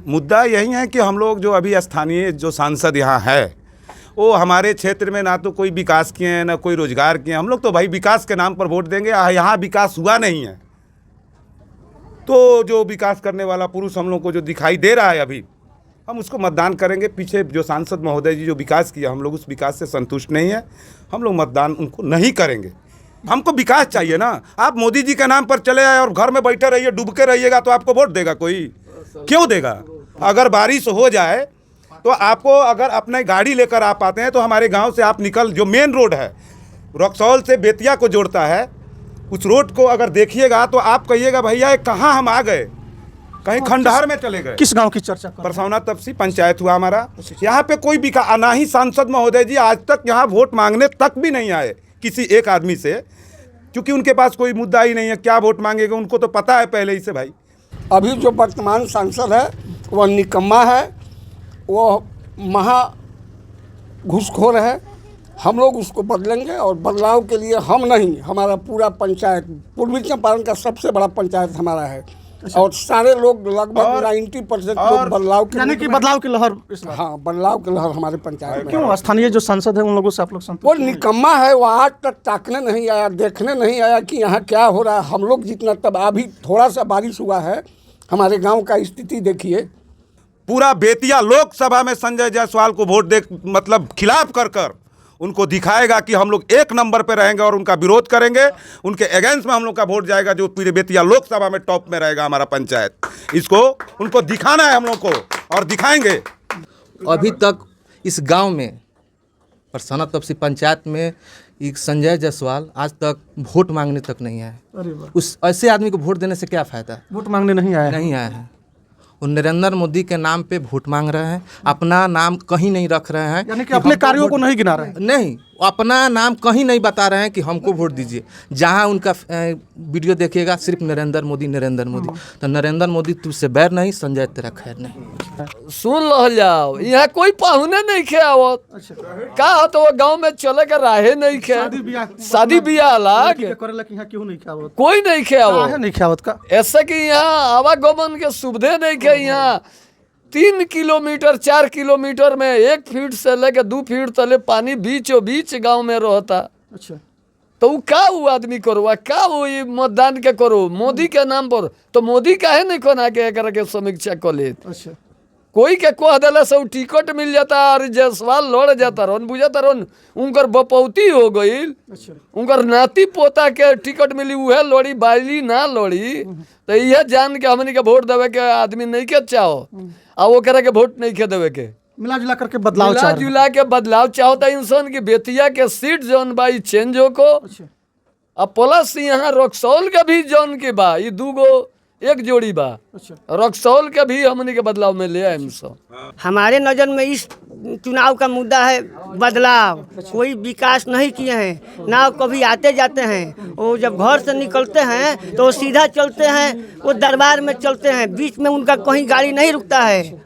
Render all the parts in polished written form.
मुद्दा यही है कि हम लोग जो अभी स्थानीय जो सांसद यहाँ है वो हमारे क्षेत्र में ना तो कोई विकास किए हैं ना कोई रोजगार किए हैं। हम लोग तो भाई विकास के नाम पर वोट देंगे, यहाँ विकास हुआ नहीं है। तो जो विकास करने वाला पुरुष हम लोग को जो दिखाई दे रहा है अभी, हम उसको मतदान करेंगे। पीछे जो सांसद महोदय जी जो विकास किया, हम लोग उस विकास से संतुष्ट नहीं है, हम लोग मतदान उनको नहीं करेंगे। हमको विकास चाहिए ना। आप मोदी जी के नाम पर चले आए और घर में बैठे रहिए, डूब के रहिएगा तो आपको वोट देगा कोई? क्यों देगा? अगर बारिश हो जाए तो आपको, अगर अपने गाड़ी लेकर आप आते हैं तो हमारे गांव से आप निकल, जो मेन रोड है रक्सौल से बेतिया को जोड़ता है, उस रोड को अगर देखिएगा तो आप कहिएगा भैया ये कहाँ हम आ गए, कहीं खंडहर में चले गए। किस गांव की चर्चा कर? परसौना तपसी पंचायत हुआ हमारा। यहाँ पे कोई विकास ना ही सांसद महोदय जी आज तक यहाँ वोट मांगने तक भी नहीं आए किसी एक आदमी से, क्योंकि उनके पास कोई मुद्दा ही नहीं है। क्या वोट मांगेगा उनको तो पता है पहले ही से भाई। अभी जो वर्तमान सांसद है वह निकम्मा है, वो महा घूसखोर है। हम लोग उसको बदलेंगे और बदलाव के लिए हम नहीं, हमारा पूरा पंचायत, पूर्वी चंपारण का सबसे बड़ा पंचायत हमारा है। और सारे लोग लगभग 90% लोग बदलाव के, यानी कि बदलाव की लहर। हाँ, बदलाव की लहर हमारे पंचायत में। क्यों स्थानीय जो सांसद है उन लोगों से आप लोग संतुष्ट? वो निकम्मा है, वो आज तक ताकने नहीं आया, देखने नहीं आया कि यहाँ क्या हो रहा है। हम लोग जितना, तब अभी थोड़ा सा बारिश हुआ है, हमारे गांव का स्थिति देखिए। पूरा बेतिया लोकसभा में संजय जायसवाल को वोट दे, मतलब खिलाफ कर उनको दिखाएगा कि हम लोग एक नंबर पे रहेंगे और उनका विरोध करेंगे। उनके अगेंस्ट में हम लोग का वोट जाएगा, जो पूरे बेतिया लोकसभा में टॉप में रहेगा हमारा पंचायत। इसको उनको दिखाना है हम लोग को, और दिखाएंगे। अभी तक इस गांव में परसौना तपसी पंचायत में एक संजय जायसवाल आज तक वोट मांगने तक नहीं आए। उस ऐसे आदमी को वोट देने से क्या फ़ायदा? वोट मांगने नहीं आए हैं। वो नरेंद्र मोदी के नाम पे वोट मांग रहे हैं, अपना नाम कहीं नहीं रख रहे हैं। यानी कि अपने कार्यों को नहीं गिना रहे हैं। नहीं, अपना नाम कहीं नहीं बता रहे हैं कि हमको वोट दीजिए। जहां उनका वीडियो देखिएगा सिर्फ नरेंद्र मोदी। तो नरेंद्र मोदी तुझसे बैर नहीं, संजय तेरा खैर नहीं। सुन लो जाओ, यहाँ कोई पाहुने नहीं खे आवत। का हो तो वो गांव में चले के राहे नहीं खे, शादी ब्याह अलग क्यों नहीं खावत? कोई नहीं खे आवत। नहीं खावत का ऐसे कि यहाँ आवागमन के सुविधे नहीं खे। यहाँ 3 किलोमीटर 4 किलोमीटर में 1 फीट से लेके 2 फीट तले पानी बीचों बीच गांव में रहता। अच्छा, तो वो का वो आदमी करो, का वो ये मतदान के करो मोदी के नाम पर? तो मोदी काहे नहीं कोना के समीक्षा कर ले? अच्छा, कोई के कह दिला से टिकट मिल जाता और जायसवाल लड़ जाता रन, बुझाता रन उनकर बपौती हो गई। अच्छा, उनकर नाती पोता के टिकट मिली, उहे लड़ी, बाइली ना लड़ी। तो यह जान के हमनी के वोट देवे के आदमी नहीं के चाहो, आ वो करे के वोट नहीं के देवे के, मिला जुला करके बदलाव मिला जुला के बदलाव चाहता इंसान की। बेतिया के सीट जौन बा चेंज हो को, अब प्लस यहाँ रक्सौल के भी जौन के बा, ये 2 एक जोड़ी बा। रक्सौल के भी हमनी के बदलाव में ले आए। हमारे नज़र में इस चुनाव का मुद्दा है बदलाव। कोई विकास नहीं किए हैं, ना कभी आते जाते हैं। वो जब घर से निकलते हैं तो सीधा चलते हैं, वो दरबार में चलते हैं, बीच में उनका कहीं गाड़ी नहीं रुकता है।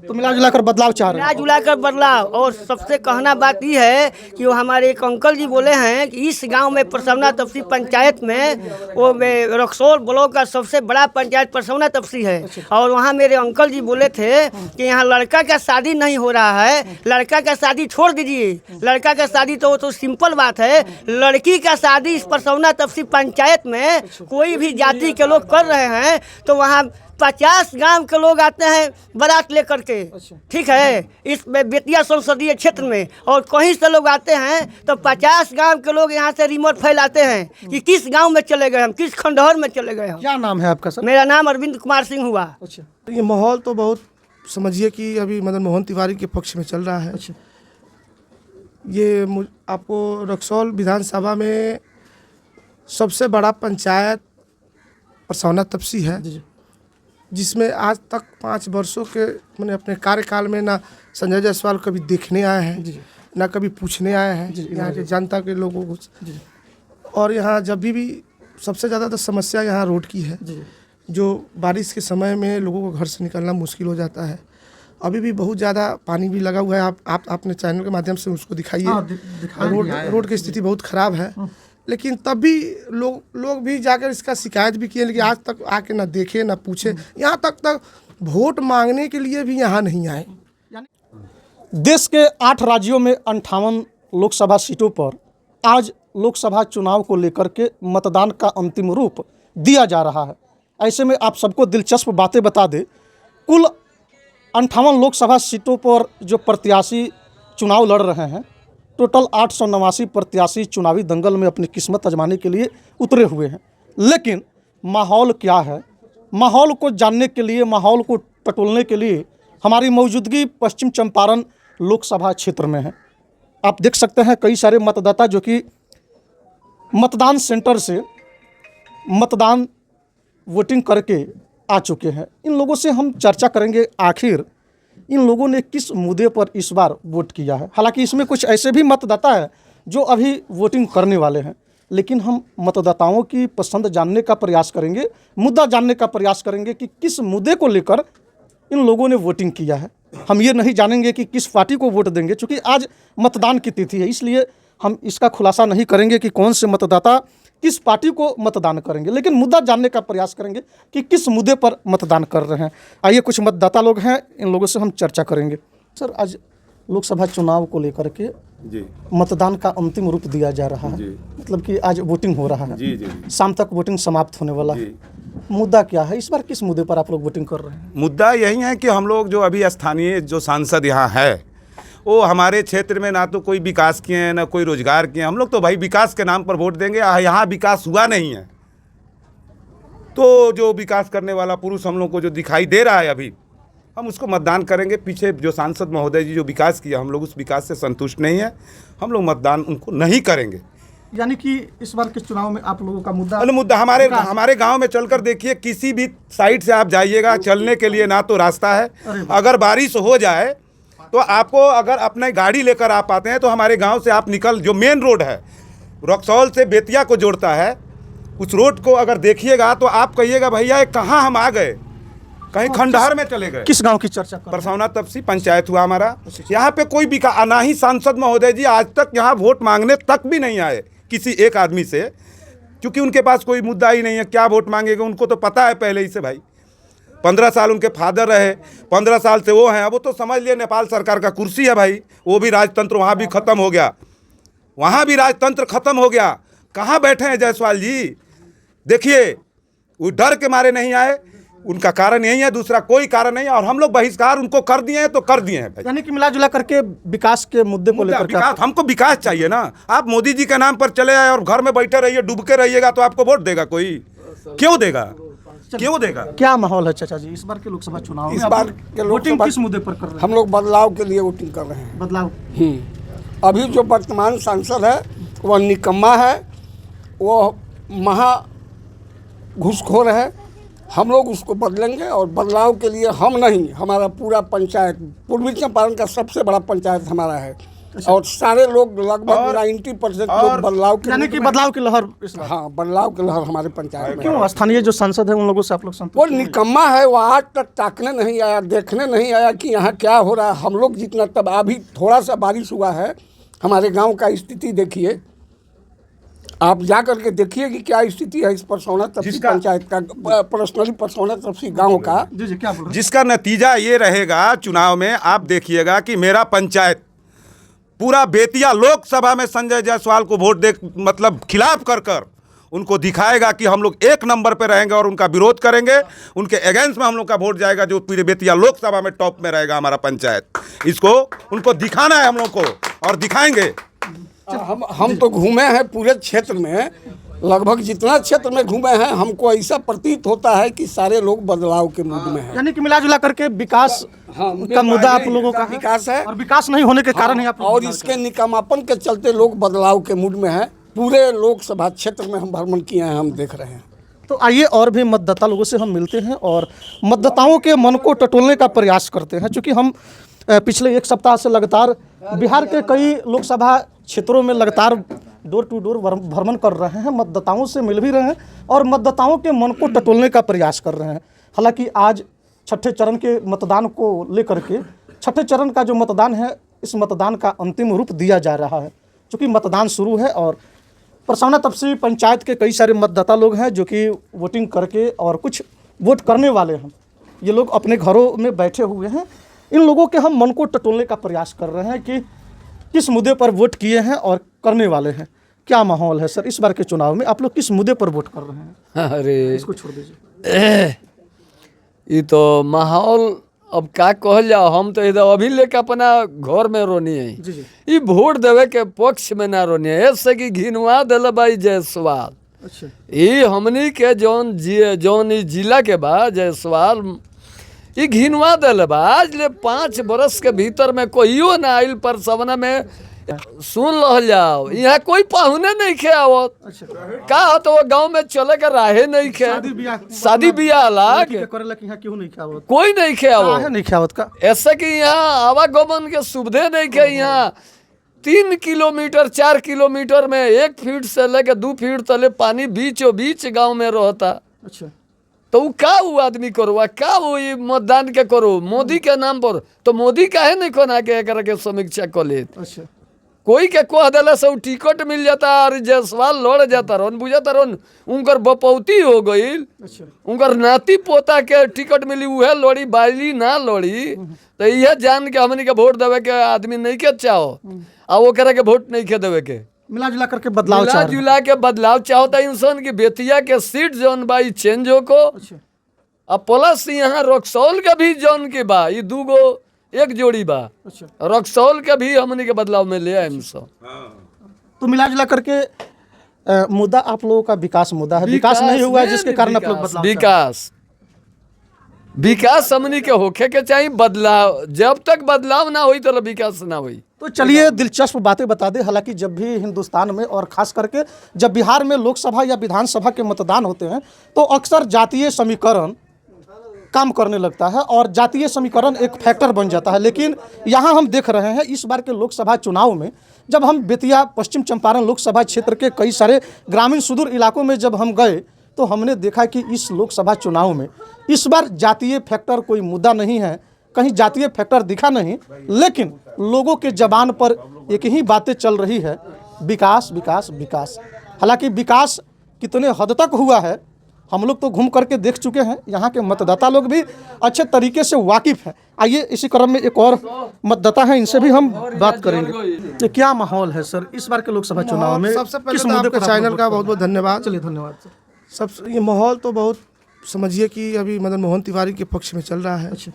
तो मिला जुला कर बदलाव चाह रहे हैं। मिला जुला कर बदलाव। और सबसे कहना बात ये है कि वो हमारे एक अंकल जी बोले हैं कि इस गांव में परसौना तपसी पंचायत में वो रक्सौल ब्लॉक का सबसे बड़ा पंचायत परसौना तपसी है। और वहाँ मेरे अंकल जी बोले थे कि यहाँ लड़का का शादी नहीं हो रहा है। लड़का का शादी छोड़ दीजिए, लड़का का शादी तो वो तो सिंपल बात है। लड़की का शादी इस परसौना तपसी पंचायत में कोई भी जाति के लोग कर रहे हैं तो वहाँ 50 गांव के लोग आते हैं बारात लेकर के। ठीक है, इस बेतिया संसदीय क्षेत्र में, और कहीं से लोग आते हैं तो 50 गांव के लोग यहाँ से रिमोट फैलाते हैं कि किस गांव में चले गए हम, किस खंडहर में चले गए हम। क्या नाम है आपका सर? मेरा नाम अरविंद कुमार सिंह हुआ। अच्छा, ये माहौल तो बहुत समझिए कि अभी मदन मोहन तिवारी के पक्ष में चल रहा है। अच्छा, ये आपको रक्सौल विधानसभा में सबसे बड़ा पंचायत परसौना तपसी है, जिसमें आज तक 5 वर्षों के मैंने अपने कार्यकाल में ना संजय जायसवाल कभी देखने आए हैं, ना कभी पूछने आए हैं यहाँ के जनता के लोगों को। और यहाँ जब भी सबसे ज़्यादा तो समस्या यहाँ रोड की है, जो बारिश के समय में लोगों को घर से निकलना मुश्किल हो जाता है। अभी भी बहुत ज़्यादा पानी भी लगा हुआ है। आप अपने चैनल के माध्यम से उसको दिखाइए। रोड की स्थिति बहुत ख़राब है, लेकिन तब भी लोग भी जाकर इसका शिकायत भी किए, लेकिन आज तक आके ना देखे ना पूछे। यहाँ तक वोट मांगने के लिए भी यहाँ नहीं आए। देश के 8 राज्यों में 58 लोकसभा सीटों पर आज लोकसभा चुनाव को लेकर के मतदान का अंतिम रूप दिया जा रहा है। ऐसे में आप सबको दिलचस्प बातें बता दें, कुल 58 लोकसभा सीटों पर जो प्रत्याशी चुनाव लड़ रहे हैं, टोटल 889 प्रत्याशी चुनावी दंगल में अपनी किस्मत आजमाने के लिए उतरे हुए हैं। लेकिन माहौल क्या है, माहौल को जानने के लिए, माहौल को टटोलने के लिए हमारी मौजूदगी पश्चिम चंपारण लोकसभा क्षेत्र में है। आप देख सकते हैं कई सारे मतदाता जो कि मतदान सेंटर से मतदान वोटिंग करके आ चुके हैं। इन लोगों से हम चर्चा करेंगे आखिर इन लोगों ने किस मुद्दे पर इस बार वोट किया है। हालांकि इसमें कुछ ऐसे भी मतदाता हैं जो अभी वोटिंग करने वाले हैं, लेकिन हम मतदाताओं की पसंद जानने का प्रयास करेंगे, मुद्दा जानने का प्रयास करेंगे कि किस मुद्दे को लेकर इन लोगों ने वोटिंग किया है। हम ये नहीं जानेंगे कि किस पार्टी को वोट देंगे, क्योंकि आज मतदान की तिथि है, इसलिए हम इसका खुलासा नहीं करेंगे कि कौन से मतदाता किस पार्टी को मतदान करेंगे, लेकिन मुद्दा जानने का प्रयास करेंगे कि किस मुद्दे पर मतदान कर रहे हैं। आइए कुछ मतदाता लोग हैं, इन लोगों से हम चर्चा करेंगे। सर, आज लोकसभा चुनाव को लेकर के जी मतदान का अंतिम रूप दिया जा रहा है, मतलब कि आज वोटिंग हो रहा है। जी जी शाम तक वोटिंग समाप्त होने वाला है। मुद्दा क्या है इस बार, किस मुद्दे पर आप लोग वोटिंग कर रहे हैं? मुद्दा यही है कि हम लोग जो अभी स्थानीय जो सांसद यहाँ है, वो हमारे क्षेत्र में ना तो कोई विकास किए हैं ना कोई रोजगार किए हैं। हम लोग तो भाई विकास के नाम पर वोट देंगे, यहाँ विकास हुआ नहीं है। तो जो विकास करने वाला पुरुष हम लोग को जो दिखाई दे रहा है अभी, हम उसको मतदान करेंगे। पीछे जो सांसद महोदय जी जो विकास किया, हम लोग उस विकास से संतुष्ट नहीं है, हम लोग मतदान उनको नहीं करेंगे। यानी कि इस बार के चुनाव में आप लोगों का मुद्दा हमारे गांव में चलकर देखिए, किसी भी साइड से आप जाइएगा, चलने के लिए ना तो रास्ता है। अगर बारिश हो जाए तो आपको, अगर अपने गाड़ी लेकर आप आते हैं तो हमारे गांव से आप निकल, जो मेन रोड है रक्सौल से बेतिया को जोड़ता है, उस रोड को अगर देखिएगा तो आप कहिएगा भैया ये कहाँ हम आ गए, कहीं खंडहर में चले गए। किस गांव की चर्चा कर? परसौना तपसी पंचायत हुआ हमारा। यहाँ पे कोई विकास ना ही सांसद महोदय जी आज तक यहाँ वोट मांगने तक भी नहीं आए किसी एक आदमी से, क्योंकि उनके पास कोई मुद्दा ही नहीं है। क्या वोट मांगेगा, उनको तो पता है पहले ही से भाई। 15 साल उनके फादर रहे, 15 साल से वो हैं। अब वो तो समझ लिए नेपाल सरकार का कुर्सी है भाई, वो भी राजतंत्र वहाँ भी ख़त्म हो गया, वहाँ भी राजतंत्र ख़त्म हो गया। कहाँ बैठे हैं जायसवाल जी? देखिए, वो डर के मारे नहीं आए, उनका कारण यही है, दूसरा कोई कारण नहीं है। और हम लोग बहिष्कार उनको कर दिए हैं तो कर दिए हैं भाई। यानी कि मिला जुला करके विकास के मुद्दे को लेकर विकास, हमको विकास चाहिए ना। आप मोदी जी के नाम पर चले आए और घर में बैठे रहिए, डूब के रहिएगा तो आपको वोट देगा कोई? क्यों देगा, क्यों देगा? क्या माहौल है चाचा जी इस बार के लोकसभा चुनाव में? इस बार के वोटिंग किस मुद्दे पर कर रहे हैं? हम लोग बदलाव के लिए वोटिंग कर रहे हैं। बदलाव। अभी जो वर्तमान सांसद है वह निकम्मा है, वो महा घूसखोर है। हम लोग उसको बदलेंगे और बदलाव के लिए हम नहीं, हमारा पूरा पंचायत, पूर्वी चंपारण का सबसे बड़ा पंचायत हमारा है। और सारे लोग लगभग 90% लोग बदलाव के, यानी कि बदलाव की लहर। हाँ, बदलाव की लहर हमारे पंचायत में। क्यों स्थानीय जो सांसद है उन लोगों से आप लोग संतुष्ट? वो निकम्मा है, वो आज तक ताकने नहीं आया, देखने नहीं आया कि यहाँ क्या हो रहा है। हम लोग जितना, तब अभी थोड़ा सा बारिश हुआ है, हमारे गांव का स्थिति देखिए, आप जा करके देखिए कि क्या स्थिति है इस परसौना तपसी पंचायत का, पर्सनली परसौना तपसी गांव का। जी क्या बोल रहे हैं? जिसका नतीजा ये रहेगा चुनाव में, आप देखिएगा कि मेरा पंचायत पूरा बेतिया लोकसभा में संजय जायसवाल को वोट दे, मतलब खिलाफ कर उनको दिखाएगा कि हम लोग एक नंबर पे रहेंगे और उनका विरोध करेंगे। उनके अगेंस्ट में हम लोग का वोट जाएगा, जो पूरे बेतिया लोकसभा में टॉप में रहेगा हमारा पंचायत। इसको उनको दिखाना है हम लोग को, और दिखाएंगे। हम तो घूमे हैं पूरे क्षेत्र में, लगभग जितना क्षेत्र में घूमे हैं, हमको ऐसा प्रतीत होता है कि सारे लोग बदलाव के मूड में हैं। यानी कि मिला जुला करके विकास का मुद्दा आप लोगों का विकास है, और विकास नहीं होने के कारण ही आप लोग और इसके निकम्मापन के चलते लोग बदलाव के मूड में हैं। पूरे लोकसभा क्षेत्र में हम भ्रमण किए हैं, हम देख रहे हैं। तो आइए और भी मतदाता लोगों से हम मिलते हैं और मतदाताओं के मन को टटोलने का प्रयास करते हैं। चूँकि हम पिछले एक सप्ताह से लगातार बिहार के कई लोकसभा क्षेत्रों में लगातार डोर टू डोर भ्रमण कर रहे हैं, मतदाताओं से मिल भी रहे हैं और मतदाताओं के मन को टटोलने का प्रयास कर रहे हैं। हालांकि आज छठे चरण के मतदान को लेकर के, छठे चरण का जो मतदान है, इस मतदान का अंतिम रूप दिया जा रहा है। चूँकि मतदान शुरू है और परसौना तपसी पंचायत के कई सारे मतदाता लोग हैं जो कि वोटिंग करके और कुछ वोट करने वाले हैं। ये लोग अपने घरों में बैठे हुए हैं। इन लोगों के हम मन को टटोलने का प्रयास कर रहे हैं कि किस मुद्दे पर वोट किए हैं और करने वाले हैं। क्या माहौल है सर इस बार के चुनाव में, आप लोग किस मुद्दे पर वोट कर रहे हैं? अरे इसको छोड़ दीजिए। ये तो माहौल अब का कहल जाओ, हम तो इधर अभी लेके अपना घर में रोनी है। जी जी। ये वोट देवे के पक्ष में ना रोनी है, ऐसे कि घिनवा दिल भाई जायसवाल। अच्छा। ये हमनी के जौन ई जिला के बा जायसवाल, ये घिनवा दिल बा। आज ले 5 बरस के भीतर में कोईयो ना आइल पर सवना में सुन लहल जाओ, यहाँ कोई पाहुने नहीं खे आवत। अच्छा। का तो वो गांव में चले के राहे नहीं खे, शादी ब्याह अलग करेला कि यहाँ क्यों नहीं खावत? कोई नहीं खे आवत। काहे नहीं खावत का? ऐसे कि यहाँ आवागमन के सुविधे नहीं खे। यहाँ 3 किलोमीटर 4 किलोमीटर में 1 फीट से लेके 2 फीट तले पानी बीचों बीच गांव में रहता। अच्छा। तो वो का वो आदमी करो, का वो ये मतदान के करो मोदी के नाम पर? तो मोदी काहे नहीं कोना के एकरा के समीक्षा कर ले? अच्छा। कोई के कह दिला से टिकट मिल जाता और जायसवाल लड़ जाता रन, बुझाता रन उनकर बपौती हो गई। अच्छा। उनकर नाती पोता के टिकट मिली, उहे लड़ी, बाली ना लड़ी। तो यह जान के हमनी के वोट देवे के आदमी नहीं के चाहो, आ वो करे के वोट नहीं के देवे के। मिला जुला करके बदलाव मिला चाह रहे हैं। जुला के बदलाव चाहता इंसान की बेतिया के सीट जौन बा ई चेंज हो को, अच्छा। अब प्लस यहाँ रक्सौल के भी जौन के बा ई 2 गो एक जोड़ी बा। अच्छा। रक्सौल के भी हमनी के बदलाव में ले आए सब। तो मिला जुला करके मुद्दा आप लोगों का विकास मुद्दा है। विकास नहीं हुआ है जिसके कारण आप लोग बदलाव चाह रहे हैं। विकास हमनी के होखे के चाहिए। बदलाव जब तक बदलाव ना हुई तो विकास ना हुई। तो चलिए दिलचस्प बातें बता दें। हालांकि जब भी हिंदुस्तान में और खास करके जब बिहार में लोकसभा या विधानसभा के मतदान होते हैं तो अक्सर जातीय समीकरण काम करने लगता है और जातीय समीकरण एक फैक्टर बन जाता है। लेकिन यहाँ हम देख रहे हैं इस बार के लोकसभा चुनाव में जब हम बेतिया पश्चिम चंपारण लोकसभा क्षेत्र के कई सारे ग्रामीण सुदूर इलाकों में जब हम गए तो हमने देखा कि इस लोकसभा चुनाव में इस बार जातीय फैक्टर कोई मुद्दा नहीं है, कहीं जातीय फैक्टर दिखा नहीं। लेकिन लोगों के जबान पर एक ही बातें चल रही है, विकास विकास विकास। हालांकि विकास कितने हद तक हुआ है हम लोग तो घूम करके देख चुके हैं, यहाँ के मतदाता लोग भी अच्छे तरीके से वाकिफ़ हैं। आइए इसी क्रम में एक और मतदाता हैं, इनसे भी हम बात करेंगे। तो क्या माहौल है सर इस बार के लोकसभा चुनाव में? सबसे पहले किस तो मुद्दे आपके पर चैनल का बहुत बहुत धन्यवाद। चलिए धन्यवाद सर। सब ये माहौल तो बहुत समझिए कि अभी मदन मोहन तिवारी के पक्ष में चल रहा है। अच्छा।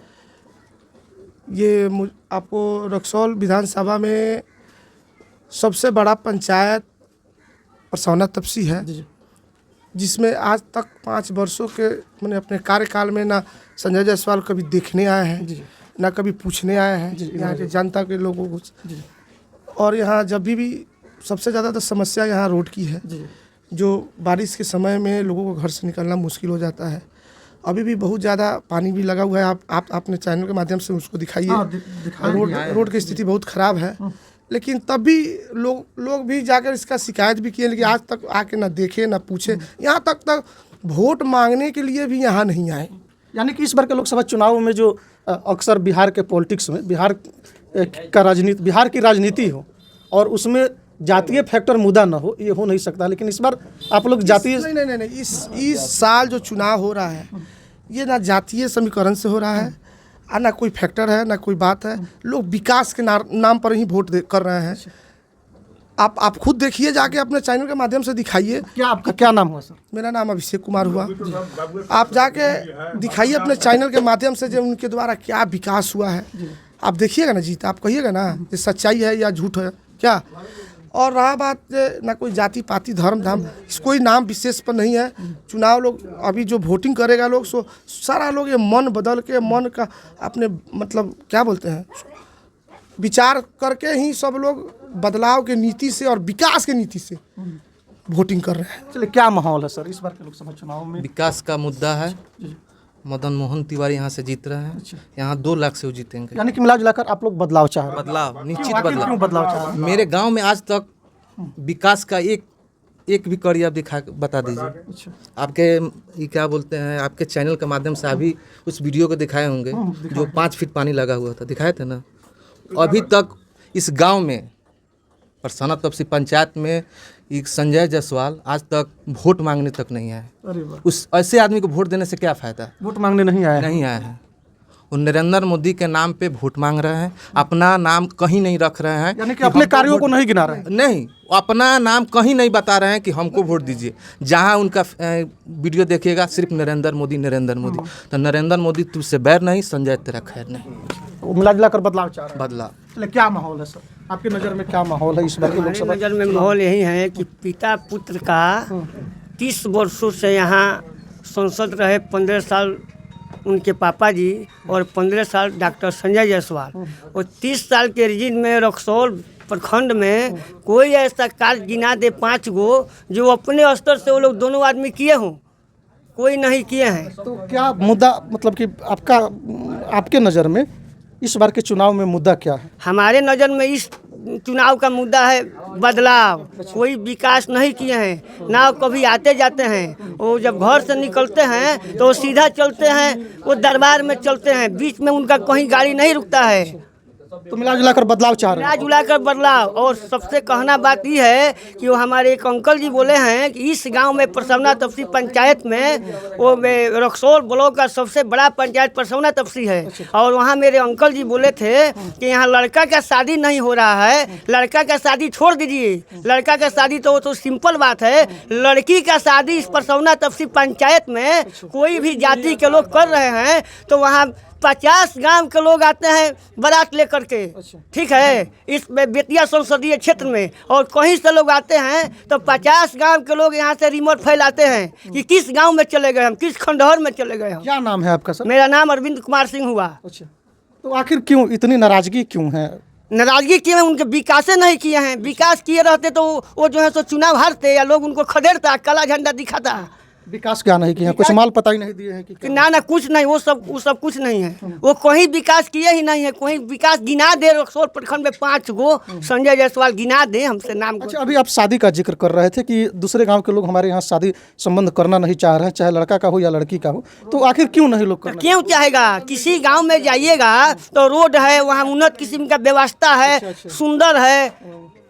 ये आपको रक्सौल विधानसभा में सबसे बड़ा पंचायत परसौना तपसी है, जिसमें आज तक 5 वर्षों के मैंने अपने कार्यकाल में ना संजय जायसवाल कभी देखने आए हैं, ना कभी पूछने आए हैं यहाँ के जनता के लोगों को। और यहाँ जब भी सबसे ज़्यादा तो समस्या यहाँ रोड की है, जो बारिश के समय में लोगों को घर से निकलना मुश्किल हो जाता है। अभी भी बहुत ज़्यादा पानी भी लगा हुआ है। आप अपने चैनल के माध्यम से उसको दिखाइए। रोड की स्थिति बहुत ख़राब है, लेकिन तब भी लोग भी जाकर इसका शिकायत भी किए, लेकिन आज तक आके ना देखे ना पूछे। यहाँ तक वोट मांगने के लिए भी यहाँ नहीं आए। यानी कि इस बार के लोकसभा चुनाव में जो अक्सर बिहार के पॉलिटिक्स में बिहार की राजनीति हो और उसमें जातीय फैक्टर मुद्दा ना हो, ये हो नहीं सकता। लेकिन इस बार आप लोग जातीय नहीं, इस साल जो चुनाव हो रहा है ये ना जातीय समीकरण से हो रहा है, ना कोई फैक्टर है, ना कोई बात है। लोग विकास के नाम पर ही वोट कर रहे हैं। आप खुद देखिए, जाके अपने चैनल के माध्यम से दिखाइए। क्या आपका क्या नाम हुआ सर? मेरा नाम अभिषेक कुमार हुआ। आप जाके दिखाइए अपने चैनल के माध्यम से जो उनके द्वारा क्या विकास हुआ है। आप देखिएगा ना जी, तो आप कहिएगा ना ये सच्चाई है या झूठ है क्या। और रहा बात ना कोई जाति पाति धर्म धाम, कोई नाम विशेष पर नहीं है। चुनाव लोग अभी जो वोटिंग करेगा लोग, सो सारा लोग ये मन बदल के मन का अपने मतलब क्या बोलते हैं विचार करके ही सब लोग बदलाव के नीति से और विकास के नीति से वोटिंग कर रहे हैं। चलिए क्या माहौल है सर इस बार के लोकसभा चुनाव में? विकास का मुद्दा है। मदन मोहन तिवारी यहाँ से जीत रहे हैं। यहाँ 2 लाख से वो जीतेंगे। यानी कि मिला जुलाकर आप लोग बदलाव चाह रहे हैं? बदलाव निश्चित क्यों बदलाव चाह रहे हैं? मेरे गांव में आज तक विकास का एक भी कड़ी आप बता दीजिए। आपके ये क्या बोलते हैं, आपके चैनल के माध्यम से अभी उस वीडियो को दिखाए होंगे जो 5 फीट पानी लगा हुआ था, दिखाए थे ना। अभी तक इस गांव में परसौना तपसी पंचायत में एक संजय जायसवाल आज तक वोट मांगने तक नहीं आए। अरे वाह, उस ऐसे आदमी को वोट देने से क्या फ़ायदा? वोट मांगने नहीं आया है। नहीं आए हैं। वो नरेंद्र मोदी के नाम पे वोट मांग रहे हैं, अपना नाम कहीं नहीं रख रहे हैं। यानी कि अपने कार्यों को नहीं गिना रहे हैं। नहीं, वो अपना नाम कहीं नहीं बता रहे हैं कि हमको वोट दीजिए। जहां उनका वीडियो देखिएगा सिर्फ नरेंद्र मोदी नरेंद्र मोदी। तो नरेंद्र मोदी तुझसे बैर नहीं, संजय तेरा खैर नहीं। वो मिला जुला कर बदलाव चाह रहे हैं। बदला चलिए, क्या माहौल है सर, आपकी नज़र में क्या माहौल है इस बार की हमारी लोकसभा? नज़र में माहौल यही है कि पिता पुत्र का 30 वर्षों से यहाँ संसद रहे, 15 साल उनके पापा जी और 15 साल डॉक्टर संजय जायसवाल, और 30 साल के रिजिन में रक्सौल प्रखंड में कोई ऐसा कार्य गिना दे 5 गो जो अपने स्तर से वो लोग दोनों आदमी किए हों, कोई नहीं किए हैं। तो क्या मुद्दा, मतलब कि आपके नज़र में इस बार के चुनाव में मुद्दा क्या है? हमारे नज़र में इस चुनाव का मुद्दा है बदलाव। कोई विकास नहीं किए हैं, ना कभी आते जाते हैं। वो जब घर से निकलते हैं तो वो सीधा चलते हैं, वो दरबार में चलते हैं, बीच में उनका कहीं गाड़ी नहीं रुकता है। तो मिला जुला कर बदलाव चाह रहे हैं। मिला जुला कर बदलाव। और सबसे कहना बात यह है कि वो हमारे एक अंकल जी बोले हैं कि इस गांव में परसौना तपसी पंचायत में वो रक्सौल ब्लॉक का सबसे बड़ा पंचायत परसौना तपसी है। और वहाँ मेरे अंकल जी बोले थे कि यहाँ लड़का का शादी नहीं हो रहा है, लड़का का शादी छोड़ दीजिए, लड़का का शादी तो सिंपल बात है, लड़की का शादी इस परसौना तपसी पंचायत में कोई भी जाति के लोग कर रहे हैं तो वहाँ 50 गांव के लोग आते हैं बारात लेकर के। ठीक है, इस बेतिया संसदीय क्षेत्र में, और कहीं से लोग आते हैं तो 50 गांव के लोग यहाँ से रिमोट फैलाते हैं कि किस गांव में चले गए हम, किस खंडहर में चले गए हम। क्या नाम है आपका सर? मेरा नाम अरविंद कुमार सिंह हुआ। अच्छा, तो आखिर क्यों इतनी नाराजगी क्यों है? नाराजगी किए हैं, उनके विकास नहीं किए हैं। विकास किए रहते तो वो जो है सो चुनाव हारते या लोग उनको खदेड़ता, काला झंडा दिखाता। विकास क्या नहीं किए हैं? कुछ माल पता ही नहीं दिए हैं कि क्या? ना कुछ नहीं, वो सब कुछ नहीं है। वो कहीं विकास किए ही नहीं है। कोई विकास गिना दे रक्सौल प्रखंड में 5 गो संजय जायसवाल गिना दे हमसे नाम। अच्छा, अभी आप शादी का जिक्र कर रहे थे कि दूसरे गांव के लोग हमारे यहाँ शादी संबंध करना नहीं चाह रहे हैं, चाहे लड़का का हो या लड़की का हो, तो आखिर क्यों नहीं लोग करना? क्यों चाहेगा? किसी गांव में जाइएगा तो रोड है, वहाँ उन्नत किस्म का व्यवस्था है, सुंदर है,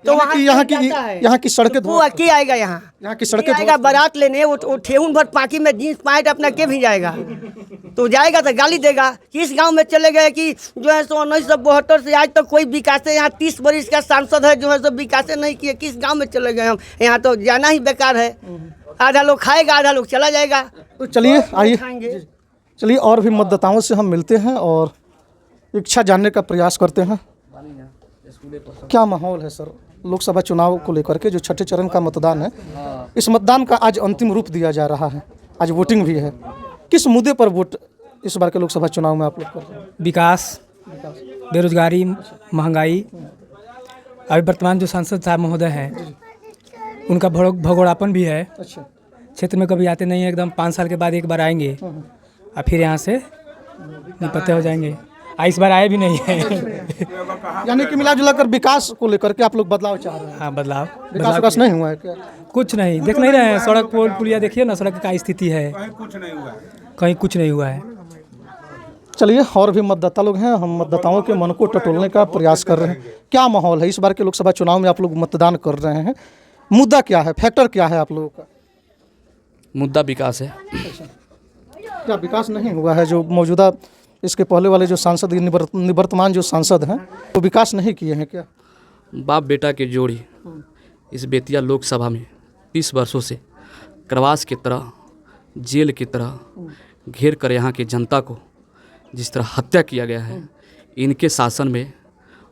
तो वहाँ यहाँ की सड़कें वो की आएगा। यहाँ की सड़कें आएगा बारात लेने, वो ठेहुन भर पाकी में जीन्स पैंट अपना के भी जाएगा, तो जाएगा तो गाली देगा। किस गांव में चले गए कि जो है सो 1972 से आज तक कोई विकास है, यहाँ 30 वर्ष का सांसद है जो है सो विकास नहीं किए। किस गांव में चले गए हम? यहाँ तो जाना ही बेकार है। आधा लोग खाएगा, आधा लोग चला जाएगा। तो चलिए आइए, चलिए और भी मतदाताओं से हम मिलते हैं और इच्छा जानने का प्रयास करते हैं। क्या माहौल है सर लोकसभा चुनाव को लेकर के, जो छठे चरण का मतदान है, इस मतदान का आज अंतिम रूप दिया जा रहा है, आज वोटिंग भी है। किस मुद्दे पर वोट इस बार के लोकसभा चुनाव में आप लोग कर रहे हैं? विकास, बेरोजगारी, महंगाई। अभी वर्तमान जो सांसद साहब महोदय हैं उनका भगोड़ापन भी है। अच्छा, क्षेत्र में कभी आते नहीं है, एकदम 5 साल के बाद एक बार आएंगे और फिर यहाँ से निपत्ते हो जाएंगे। इस बार आए भी नहीं है। यानी कि मिला जुला कर विकास को लेकर के आप लोग बदलाव चाह रहे हैं? हाँ, बदलाव विकास नहीं हुआ है क्या? कुछ नहीं, देख नहीं रहे हैं सड़क पोल पुलिया, देखिए ना सड़क की क्या स्थिति है, कहीं कुछ नहीं हुआ है। चलिए और भी मतदाता लोग हैं, हम मतदाताओं के मन को टटोलने का प्रयास कर रहे हैं। क्या माहौल है इस बार के लोकसभा चुनाव में? आप लोग मतदान कर रहे हैं, मुद्दा क्या है, फैक्टर क्या है आप लोगों का? मुद्दा विकास है। क्या विकास नहीं हुआ है? जो मौजूदा इसके पहले वाले जो सांसद, निवर्तमान जो सांसद हैं, वो विकास नहीं किए हैं क्या? बाप बेटा की जोड़ी इस बेतिया लोकसभा में 30 वर्षों से करवास की तरह, जेल की तरह घेर कर यहाँ की जनता को जिस तरह हत्या किया गया है, इनके शासन में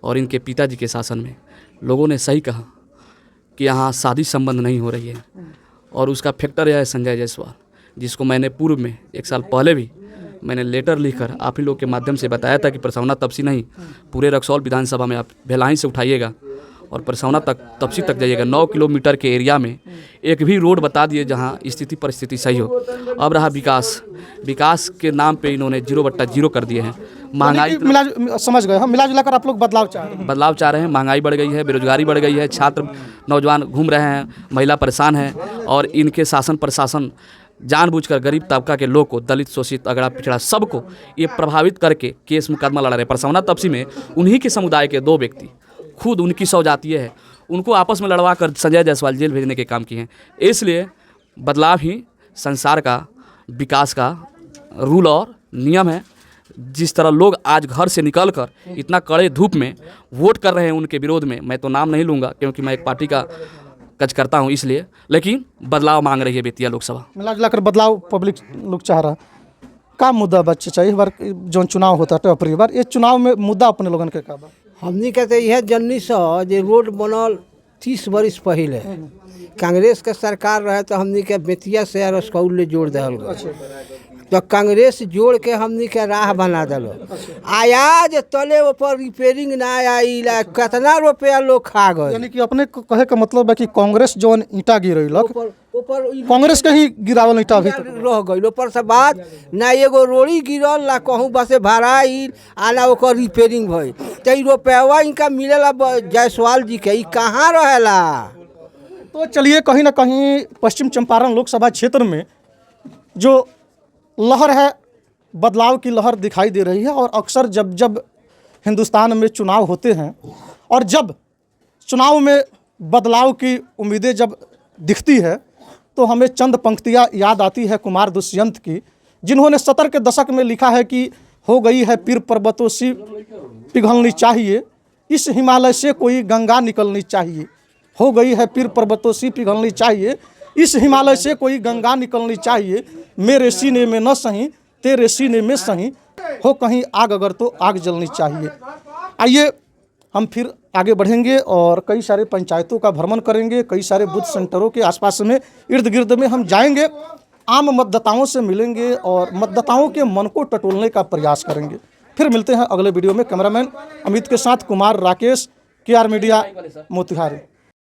और इनके पिताजी के शासन में लोगों ने सही कहा कि यहाँ शादी संबंध नहीं हो रही है। और उसका फैक्टर यह है संजय जायसवाल, जिसको मैंने पूर्व में 1 साल पहले भी मैंने लेटर लिखकर आप ही लोग के माध्यम से बताया था कि परसौना तपसी नहीं, पूरे रक्सौल विधानसभा में आप भेलाई से उठाइएगा और परसौना तक तपसी तक जाइएगा। 9 किलोमीटर के एरिया में एक भी रोड बता दिए जहां स्थिति परिस्थिति सही हो। अब रहा विकास के नाम पे इन्होंने 0/0 कर दिए हैं। महंगाई, समझ गए हम, मिला जुला कर आप लोग बदलाव चाह रहे हैं। महंगाई बढ़ गई है, बेरोजगारी बढ़ गई है, छात्र नौजवान घूम रहे हैं, महिला परेशान है और इनके शासन प्रशासन जानबूझकर गरीब तबका के लोग को, दलित, शोषित, अगड़ा पिछड़ा, सबको ये प्रभावित करके केस मुकदमा लड़ा रहे। परसौना तपसी में उन्हीं के समुदाय के 2 व्यक्ति, खुद उनकी सौजातीय है, उनको आपस में लड़वा कर संजय जायसवाल जेल भेजने के काम किए हैं। इसलिए बदलाव ही संसार का विकास का रूल और नियम है। जिस तरह लोग आज घर से निकलकर इतना कड़े धूप में वोट कर रहे हैं उनके विरोध में, मैं तो नाम नहीं लूँगा क्योंकि मैं एक पार्टी का कार्यकर्ता हूँ इसलिए, लेकिन बदलाव मांग रही है बेतिया लोकसभा। मिला जुलाकर बदलाव पब्लिक लोग चाह रहा है। का मुद्दा बच्चे चाहिए बार जो चुनाव होता है अप्रैल बार, ये चुनाव में मुद्दा अपने लोगन के का बा? हमनी कहते यह जननी सा जे रोड बनल 30 बरिस पहले कांग्रेस के सरकार रहे तो हमनी के बेतिया से रसकौल ले जोड़ दल तो कांग्रेस जोड़ के हमनी के राह बना दलो। आज तले ऊपर रिपेयरिंग ना आई, कितना रुपया लोग खा गए। यानी कि अपने कहे का मतलब है कि कांग्रेस जौन ईंटा गिरैलक ऊपर कांग्रेस के ही गिरावल ईंटा भी रह गई। ऊपर से बात ना एगो रोड़ी गिरल ना कहूँ बसे भराई आना ओकर रिपेयरिंग भई तो रुपया इनका मिलेला जायसवाल जी के कहाँ रहेला। तो चलिए कहीं ना कहीं पश्चिम चंपारण लोकसभा क्षेत्र में जो लहर है बदलाव की लहर दिखाई दे रही है। और अक्सर जब जब हिंदुस्तान में चुनाव होते हैं और जब चुनाव में बदलाव की उम्मीदें जब दिखती है तो हमें चंद पंक्तियाँ याद आती है कुमार दुष्यंत की, जिन्होंने 70 के दशक में लिखा है कि हो गई है पीर पर्वतों सी पिघलनी चाहिए, इस हिमालय से कोई गंगा निकलनी चाहिए। हो गई है पीर पर्वतों सी पिघलनी चाहिए, इस हिमालय से कोई गंगा निकलनी चाहिए। मेरे सीने में न सही तेरे सीने में सही, हो कहीं आग अगर तो आग जलनी चाहिए। आइए हम फिर आगे बढ़ेंगे और कई सारे पंचायतों का भ्रमण करेंगे, कई सारे बूथ सेंटरों के आसपास में इर्द गिर्द में हम जाएंगे, आम मतदाताओं से मिलेंगे और मतदाताओं के मन को टटोलने का प्रयास करेंगे। फिर मिलते हैं अगले वीडियो में। कैमरामैन अमित के साथ कुमार राकेश, KR मीडिया, मोतिहारी।